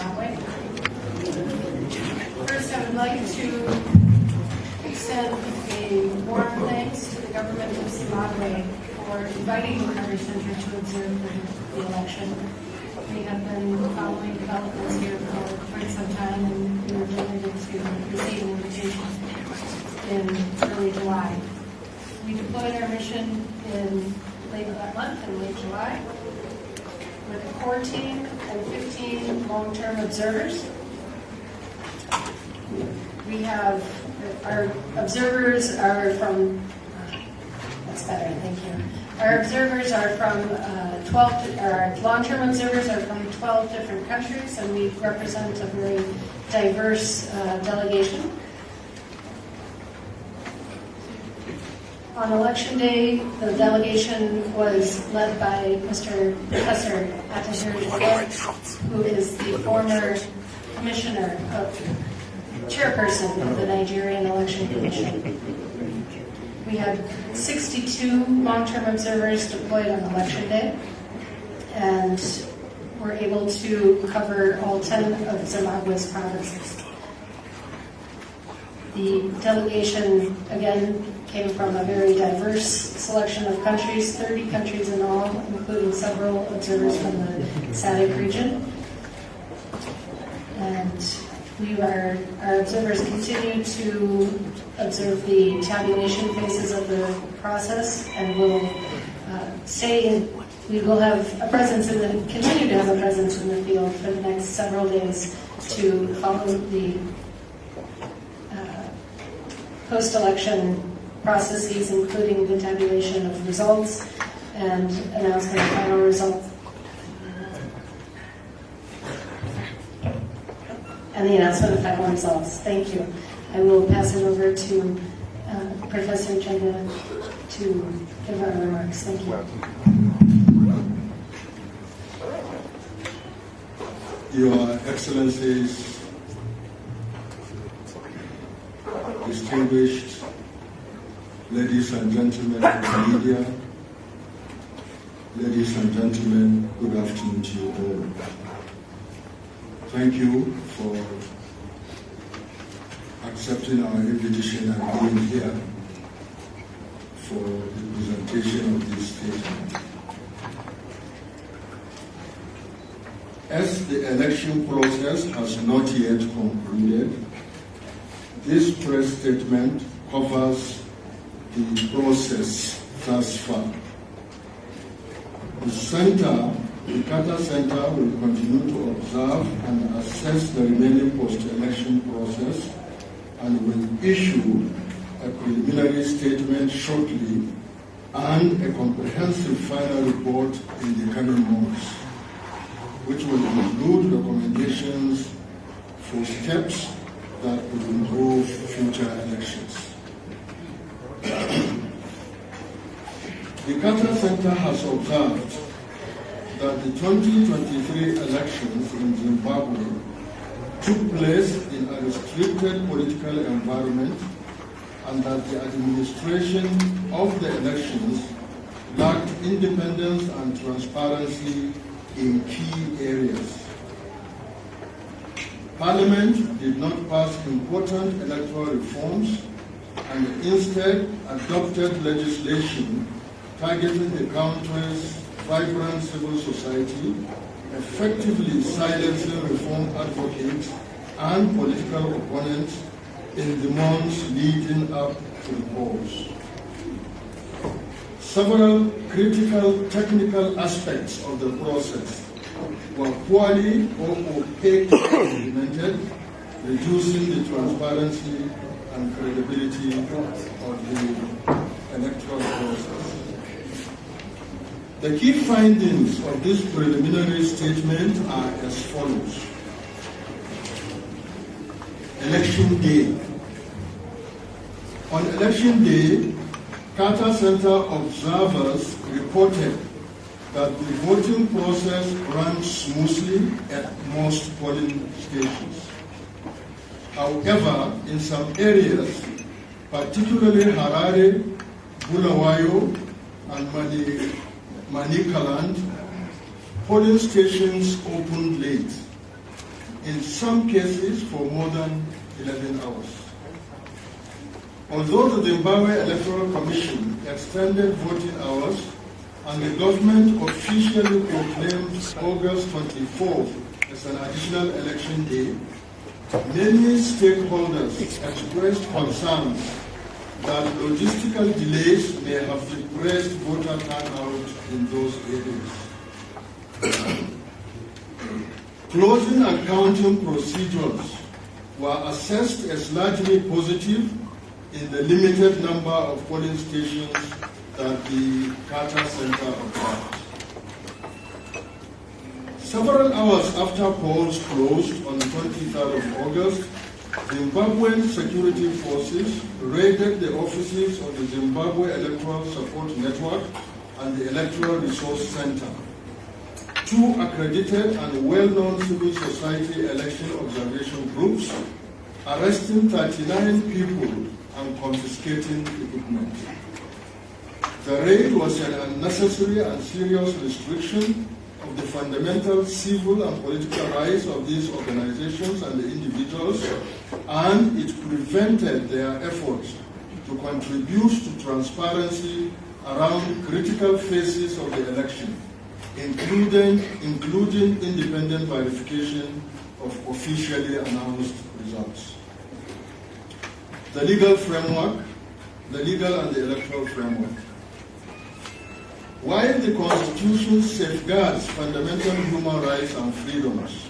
Zimbabwe. First, I would like to extend a warm thanks to the government of Zimbabwe for inviting the Carter Center to observe the election. We have been following developments here for quite some time, and we were delighted to receive an invitation in early July. We deployed our mission in late that month, in late July, with a core team and 15 long-term observers. We have, our observers are from, that's better, thank you. Our observers are from our long-term observers are from 12 different countries, and we represent a very diverse delegation. On election day, the delegation was led by Mr. Professor Atahiri, who is the former commissioner chairperson of the Nigerian Election Commission. We had 62 long-term observers deployed on election day, and were able to cover all 10 of Zimbabwe's provinces. The delegation, again, came from a very diverse selection of countries, 30 countries in all, including several observers from the SADC region. And our observers continue to observe the tabulation phases of the process, and will we will have a presence continue to have a presence in the field for the next several days to follow the post-election processes, including the tabulation of results and announcement of final results. And the announcement of final results. Thank you. I will pass it over to Professor Chenda to give our remarks. Thank you. Your Excellencies, distinguished ladies and gentlemen of the media, ladies and gentlemen, good afternoon to you all. Thank you for accepting our invitation and being here for the presentation of this statement. As the election process has not yet concluded, this press statement covers the process thus far. The Carter Center will continue to observe and assess the remaining post-election process, and will issue a preliminary statement shortly and a comprehensive final report in the coming months, which will include recommendations for steps that will improve future elections. The Carter Center has observed that the 2023 elections in Zimbabwe took place in a restricted political environment, and that the administration of the elections lacked independence and transparency in key areas. Parliament did not pass important electoral reforms, and instead adopted legislation targeting the country's vibrant civil society, effectively silencing reform advocates and political opponents in the months leading up to the polls. Several critical technical aspects of the process were poorly or opaquely implemented, reducing the transparency and credibility of the electoral process. The key findings of this preliminary statement are as follows. Election day. On election day, Carter Center observers reported that the voting process ran smoothly at most polling stations. However, in some areas, particularly Harare, Bulawayo, and Manicaland, polling stations opened late. in some cases for more than 11 hours. Although the Zimbabwe Electoral Commission extended voting hours and the government officially proclaimed August 24th as an additional election day, many stakeholders expressed concerns that logistical delays may have depressed voter turnout in those areas. Closing and counting procedures were assessed as largely positive in the limited number of polling stations that the Carter Center observed. Several hours after polls closed on the 23rd of August, Zimbabwean security forces raided the offices of the Zimbabwe Electoral Support Network and the Electoral Resource Center, two accredited and well-known civil society election observation groups, arresting 39 people and confiscating equipment. The raid was an unnecessary and serious restriction of the fundamental civil and political rights of these organizations and the individuals, and it prevented their efforts to contribute to transparency around critical phases of the election, including independent verification of officially announced results. The legal and the electoral framework. While the Constitution safeguards fundamental human rights and freedoms,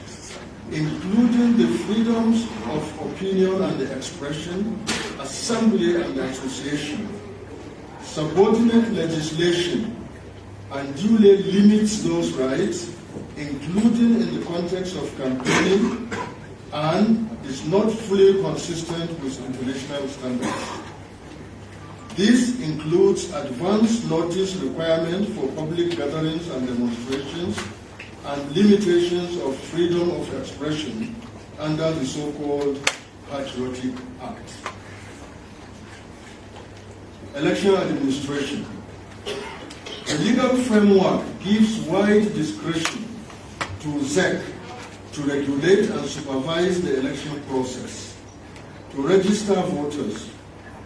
including the freedoms of opinion and expression, assembly and association, subordinate legislation unduly limits those rights, including in the context of campaigning, and is not fully consistent with international standards. This includes advance notice requirement for public gatherings and demonstrations and limitations of freedom of expression under the so-called Patriotic Act. Election administration. The legal framework gives wide discretion to ZEC to regulate and supervise the election process, to register voters,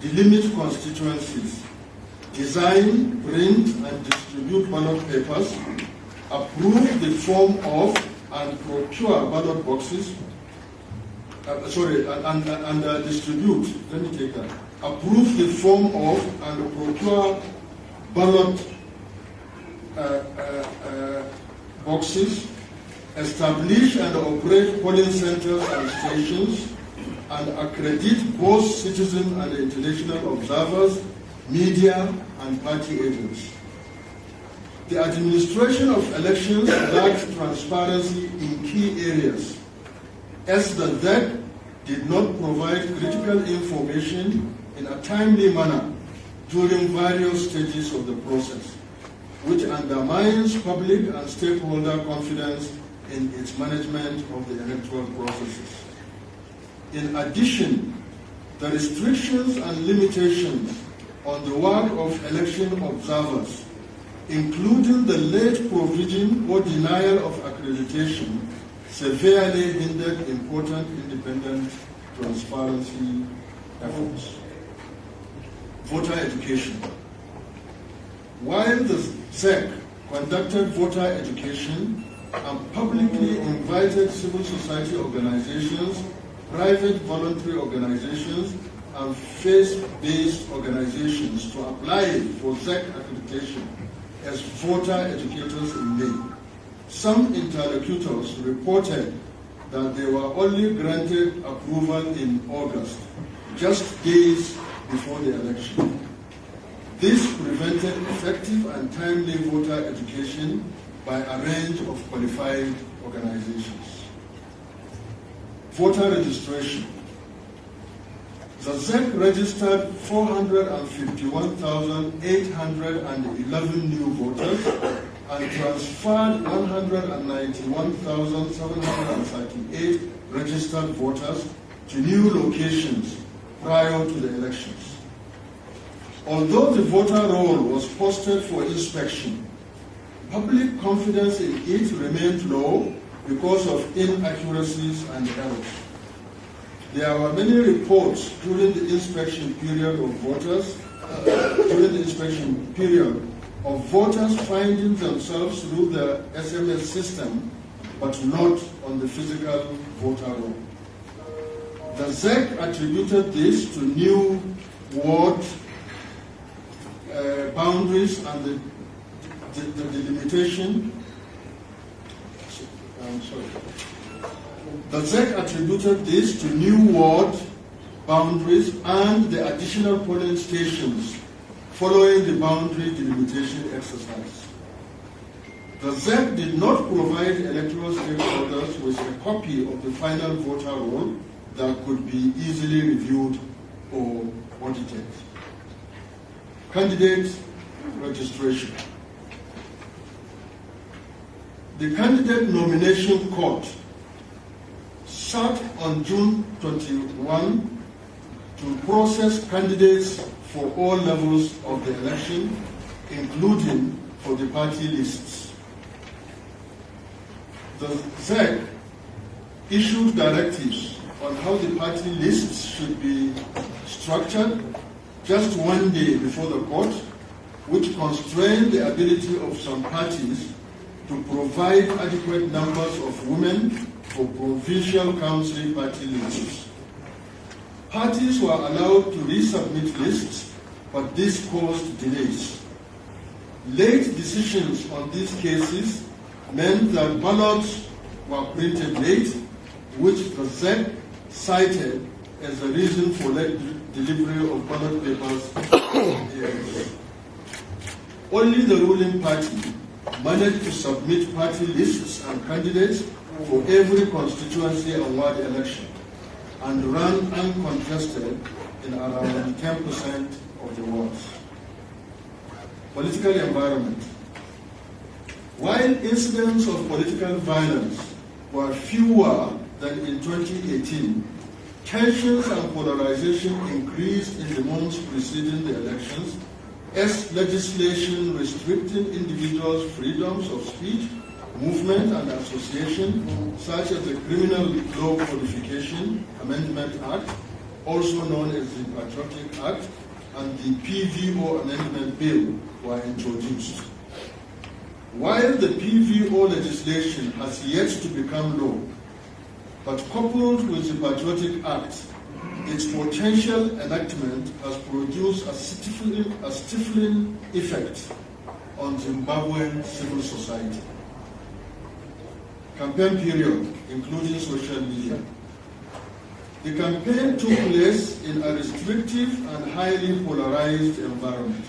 delimit constituencies, design, print, and distribute ballot papers, approve the form of and procure ballot boxes, distribute, let me take that, approve the form of and procure ballot boxes, establish and operate polling centers and stations, and accredit both citizen and international observers, media, and party agents. The administration of elections lacked transparency in key areas, as the ZEC did not provide critical information in a timely manner during various stages of the process, which undermines public and stakeholder confidence in its management of the electoral processes. In addition, the restrictions and limitations on the work of election observers, including the late provision or denial of accreditation, severely hindered important independent transparency efforts. Voter education. While the ZEC conducted voter education and publicly invited civil society organizations, private voluntary organizations, and faith-based organizations to apply for ZEC accreditation as voter educators in May, some interlocutors reported that they were only granted approval in August, just days before the election. This prevented effective and timely voter education by a range of qualified organizations. Voter registration. The ZEC registered 451,811 new voters and transferred 191,738 registered voters to new locations prior to the elections. Although the voter roll was posted for inspection, public confidence in it remained low because of inaccuracies and errors. There were many reports during the inspection period of voters, finding themselves through the SMS system, but not on the physical voter roll. The ZEC attributed this to new ward boundaries and the delimitation. The ZEC attributed this to new ward boundaries and the additional polling stations following the boundary delimitation exercise. The ZEC did not provide electoral stakeholders with a copy of the final voter roll that could be easily reviewed or audited. Candidate registration. The Candidate Nomination Court sat on June 21 to process candidates for all levels of the election, including for the party lists. The ZEC issued directives on how the party lists should be structured just one day before the court, which constrained the ability of some parties to provide adequate numbers of women for provincial council party lists. Parties were allowed to resubmit lists, but this caused delays. Late decisions on these cases meant that ballots were printed late, which the ZEC cited as a reason for late delivery of ballot papers. Only the ruling party managed to submit party lists and candidates for every constituency and ward election, and ran uncontested in around 10% of the wards. Political environment. While incidents of political violence were fewer than in 2018, tensions and polarization increased in the months preceding the elections as legislation restricting individuals' freedoms of speech, movement and association, such as the Criminal Law Codification Amendment Act, also known as the Patriotic Act, and the PVO Amendment Bill were introduced. While the PVO legislation has yet to become law, but coupled with the Patriotic Act, its potential enactment has produced a stifling effect on Zimbabwean civil society. Campaign period, including social media. The campaign took place in a restrictive and highly polarized environment.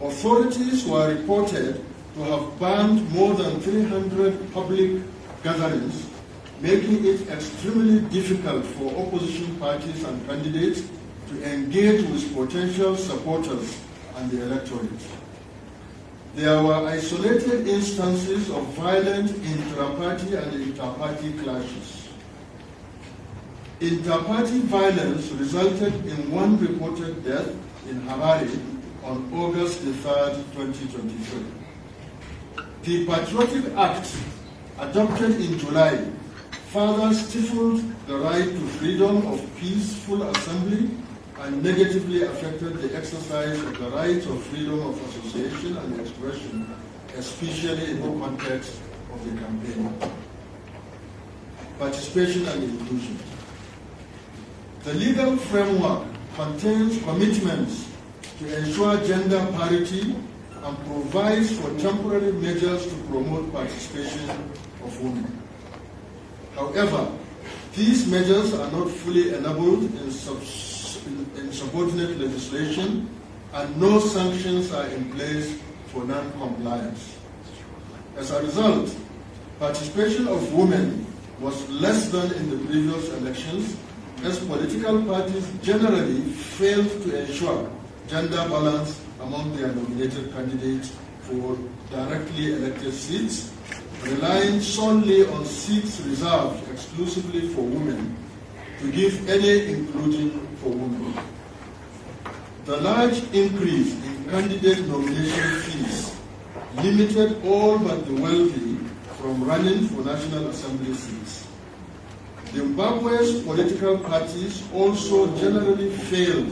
Authorities were reported to have banned more than 300 public gatherings, making it extremely difficult for opposition parties and candidates to engage with potential supporters and the electorate. There were isolated instances of violent intra-party and inter-party clashes. Inter-party violence resulted in one reported death in Harare on August 3, 2023. The Patriotic Act, adopted in July, further stifled the right to freedom of peaceful assembly and negatively affected the exercise of the rights of freedom of association and expression, especially in the context of the campaign. Participation and inclusion. The legal framework contains commitments to ensure gender parity and provides for temporary measures to promote participation of women. However, these measures are not fully enabled in subordinate legislation, and no sanctions are in place for non-compliance. As a result, participation of women was less than in the previous elections, as political parties generally failed to ensure gender balance among their nominated candidates for directly elected seats, relying solely on seats reserved exclusively for women to give any inclusion for women. The large increase in candidate nomination fees limited all but the wealthy from running for National Assembly seats. Zimbabwe's political parties also generally failed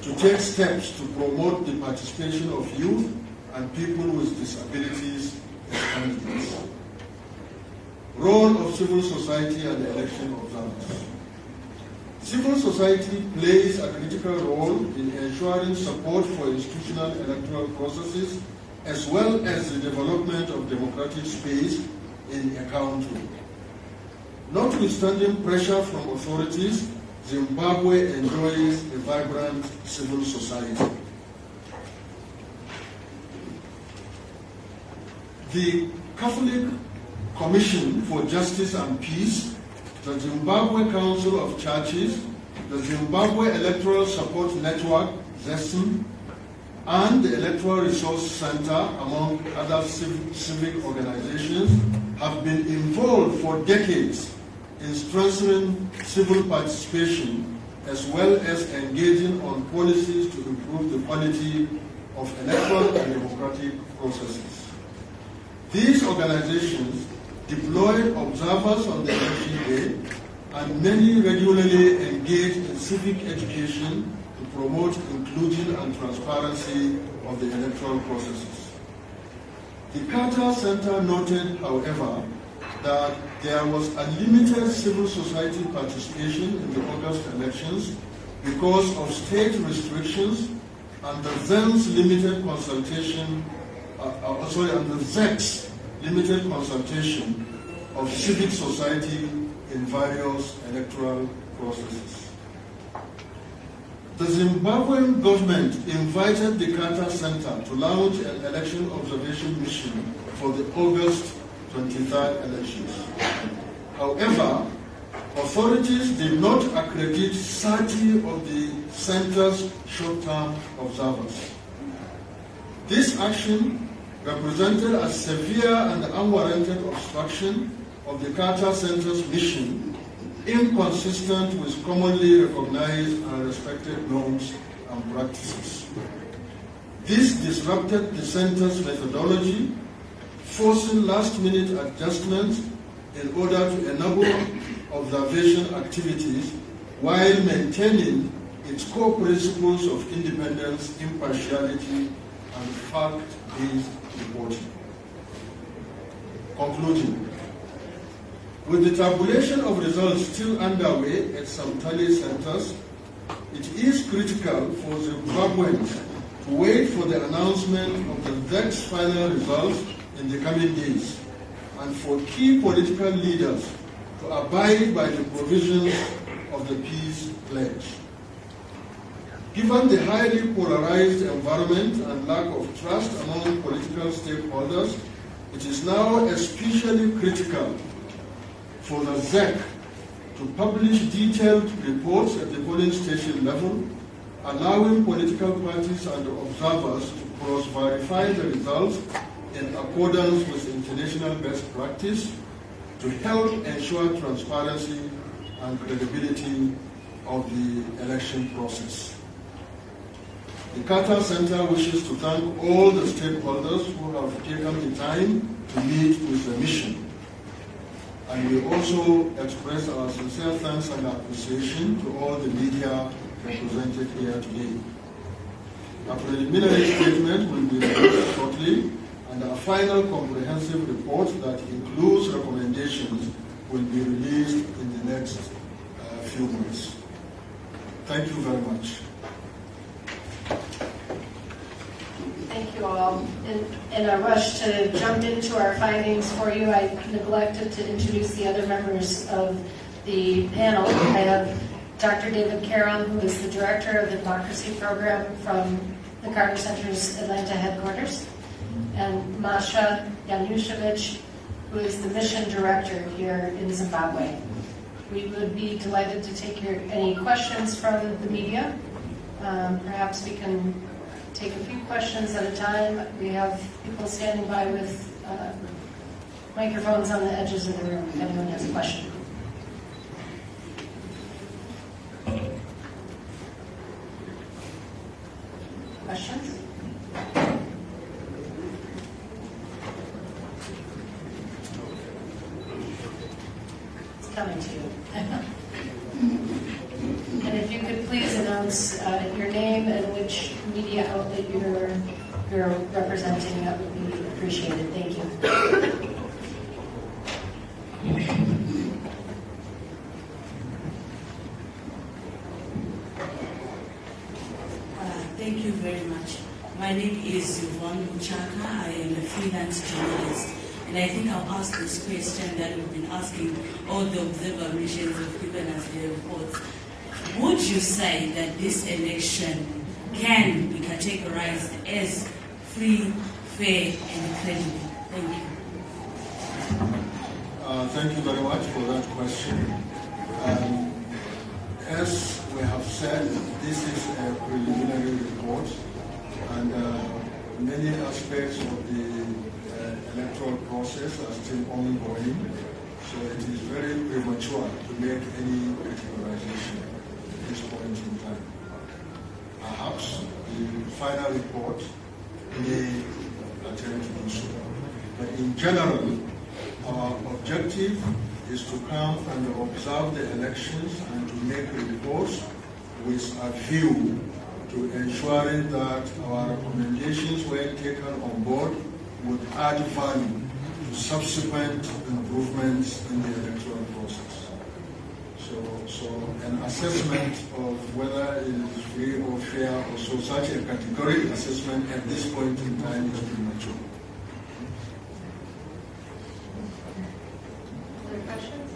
to take steps to promote the participation of youth and people with disabilities as candidates. Role of civil society and election observers. Civil society plays a critical role in ensuring support for institutional electoral processes as well as the development of democratic space in a country. Notwithstanding pressure from authorities, Zimbabwe enjoys a vibrant civil society. The Catholic Commission for Justice and Peace, the Zimbabwe Council of Churches, the Zimbabwe Electoral Support Network, ZESM, and the Electoral Resource Center, among other civic organizations, have been involved for decades in strengthening civil participation as well as engaging on policies to improve the quality of electoral and democratic processes. These organizations deploy observers on the election day, and many regularly engage in civic education to promote inclusion and transparency of the electoral processes. The Carter Center noted, however, that there was a limited civil society participation in the August elections because of state restrictions and the ZEC's limited consultation of civic society in various electoral processes. The Zimbabwean government invited the Carter Center to launch an election observation mission for the August 23rd elections. However, authorities did not accredit 30 of the center's short-term observers. This action represented a severe and unwarranted obstruction of the Carter Center's mission, inconsistent with commonly recognized and respected norms and practices. This disrupted the center's methodology, forcing last-minute adjustments in order to enable observation activities while maintaining its core principles of independence, impartiality, and fact-based reporting. Concluding, with the tabulation of results still underway at some tally centers, it is critical for Zimbabweans to wait for the announcement of the ZEC's final results in the coming days, and for key political leaders to abide by the provisions of the peace pledge. Given the highly polarized environment and lack of trust among political stakeholders, it is now especially critical for the ZEC to publish detailed reports at the polling station level, allowing political parties and observers to cross-verify the results in accordance with international best practice to help ensure transparency and credibility of the election process. The Carter Center wishes to thank all the stakeholders who have taken the time to meet with the mission. And we also express our sincere thanks and appreciation to all the media represented here today. A preliminary statement will be released shortly, and a final comprehensive report that includes recommendations will be released in the next few months. Thank you very much. Thank you all. In a rush to jump into our findings for you, I neglected to introduce the other members of the panel. I have Dr. David Caron, who is the director of the Democracy Program from the Carter Center's Atlanta headquarters, and Masha Januszewicz, who is the mission director here in Zimbabwe. We would be delighted to take any questions from the media. Perhaps we can take a few questions at a time. We have people standing by with microphones on the edges of the room if anyone has a question. Questions? coming to you. And if you could please announce your name and which media outlet you're representing, that would be appreciated. Thank you. Thank you very much. My name is Zimbabwean. I am a freelance journalist. And I think I'll ask this question that we've been asking all the observer missions have given us their reports. Would you say that this election can be categorized as free, fair, and credible? Thank you. Thank you very much for that question. As we have said, this is a preliminary report, and many aspects of the electoral process are still ongoing, so it is very premature to make any categorization at this point in time. Perhaps the final report may attempt to do so. But in general, our objective is to come and observe the elections and to make reports with a view to ensuring that our recommendations, when taken on board, would add value to subsequent improvements in the electoral process. So an assessment of whether it is free or fair or so, such a categorical assessment at this point in time is premature. Other questions?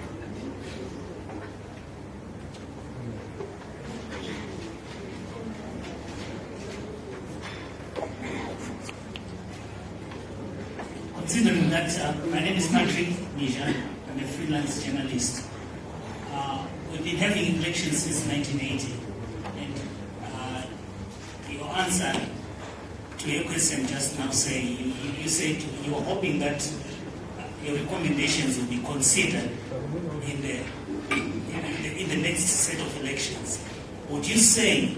Considering that my name is Patrick Nija, I'm a freelance journalist. We've been having elections since 1980, and your answer to your question just now you said you were hoping that your recommendations will be considered in the next set of elections. Would you say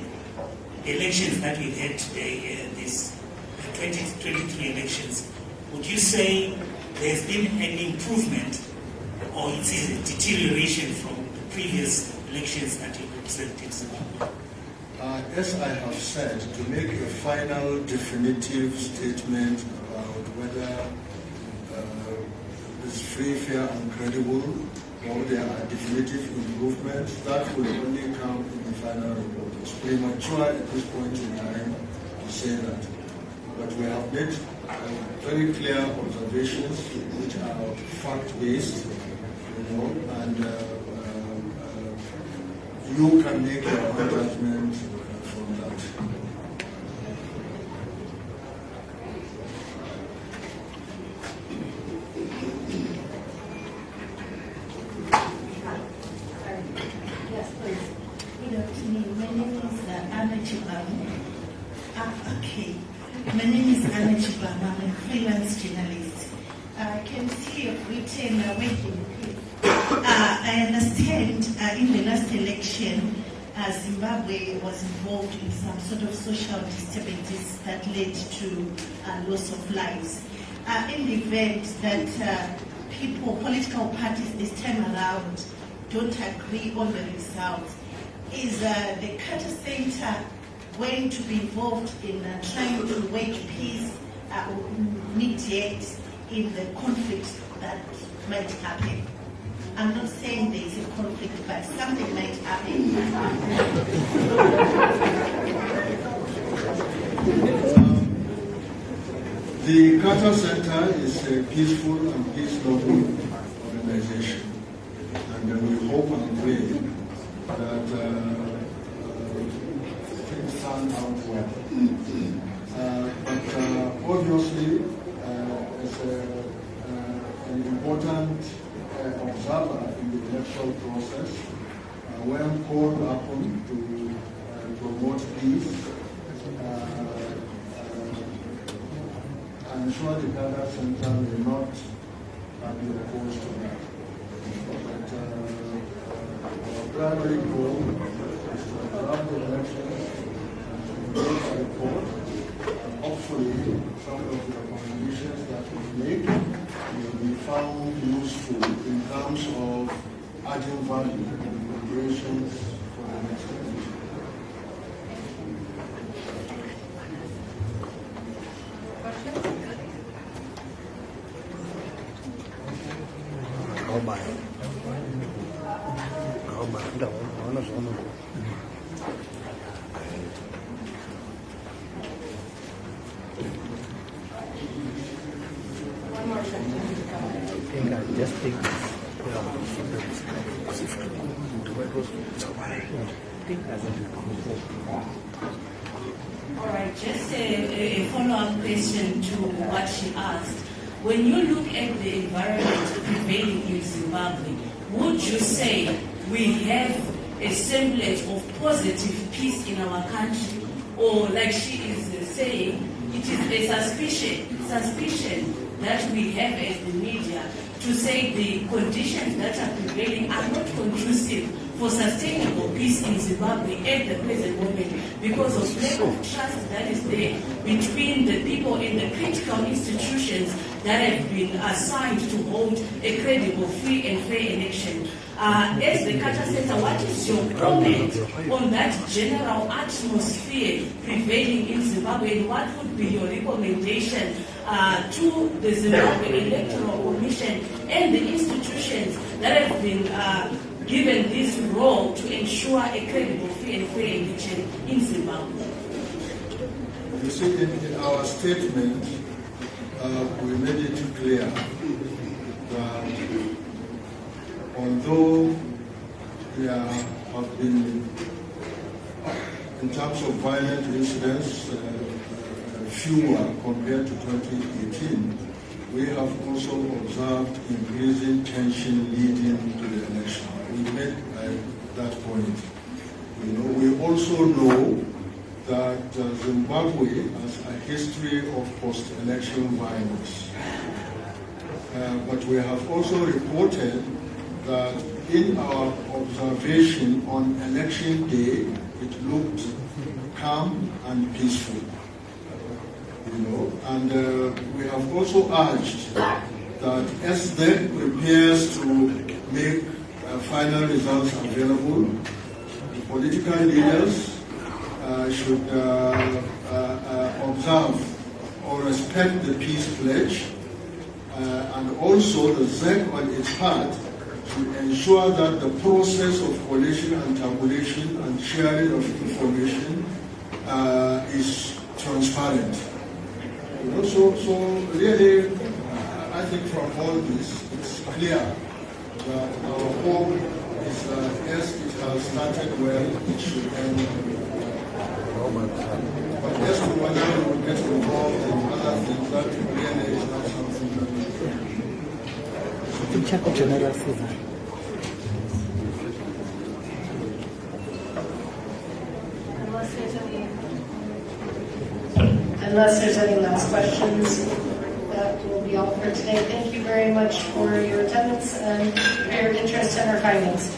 the elections that we had today, these 2023 elections, would you say there's been an improvement or it's a deterioration from the previous elections that you observed in Zimbabwe? As I have said, to make a final definitive statement about whether it's free, fair, and credible, or there are definitive improvements, that will only come in the final report. It's premature at this point in time to say that. But we have made very clear observations which are fact-based, and you can make your own judgment from that. Yes, please. Good afternoon. My name is Anna Chibama. My name is Anna Chibama. I'm a freelance journalist. I can see you've written working peace. I understand in the last election, Zimbabwe was involved in some sort of social disturbances that led to loss of lives. In the event that political parties this time around don't agree on the results, is the Carter Center going to be involved in trying to work peace or mediate in the conflict that might happen? I'm not saying there is a conflict, but something might happen. The Carter Center is a peaceful and peace-loving organization, and we hope and pray that things turn out well. But obviously, as an important observer in the electoral process, when called upon to promote peace, I'm sure the Carter Center will not be opposed to that. But our primary goal is to observe the elections and to make a report. And hopefully, some of the recommendations that we make will be found useful in terms of adding value in preparations for the next election. One more question. Just think All right, just a follow-up question to what she asked. When you look at the environment prevailing in Zimbabwe, would you say we have a semblance of positive peace in our country? Or like she is saying, it is a suspicion that we have as the media to say the conditions that are prevailing are not conducive for sustainable peace in Zimbabwe at the present moment because of lack of trust that is there between the people and the critical institutions that have been assigned to hold a credible, free and fair election. As the Carter Center, what is your comment on that general atmosphere prevailing in Zimbabwe, and what would be your recommendation to the Zimbabwe Electoral Commission and the institutions that have been given this role to ensure a credible, free and fair election in Zimbabwe? You see, in our statement, we made it clear that although there have been, in terms of violent incidents, fewer compared to 2018, we have also observed increasing tension leading to the election. We made that point. We also know that Zimbabwe has a history of post-election violence. But we have also reported that in our observation on election day, it looked calm and peaceful. And we have also urged that as SDEC prepares to make final results available, the political leaders should observe or respect the peace pledge, and also the ZEC on its part should ensure that the process of collation and tabulation and sharing of information is transparent. So really, I think from all this, it's clear that our hope is that yes, it has started well, it should end well. But as to whether we will get involved in other things, that really is not something that we Unless there's any last questions, that will be all for today. Thank you very much for your attendance and for your interest in our findings.